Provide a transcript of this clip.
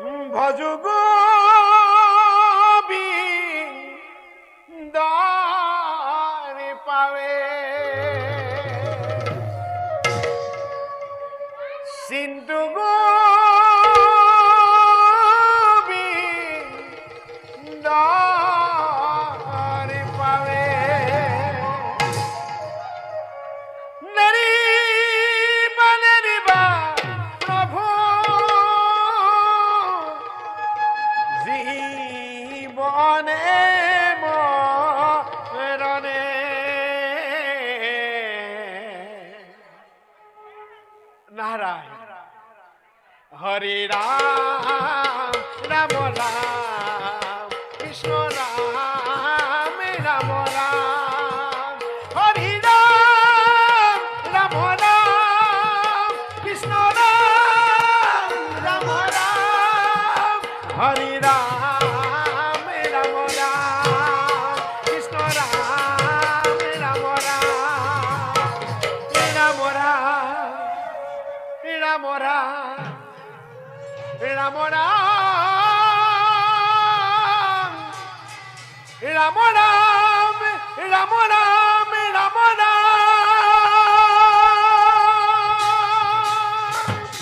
ভজ গোবিন্দারে পাবে সিন্ধু গোবিন্দারে পাবে জীবনে মরণে নারায়ণ হরে রাম রাম রাম কৃষ্ণ রাম রাম রাম হরে রাম রাম রাম কৃষ্ণ রাম রাম রাম হরে রাম রাম রাম কৃষ্ণ রাম রাম রাম রাম রাম রাম রাম রাম রাম রাম রাম রাম রাম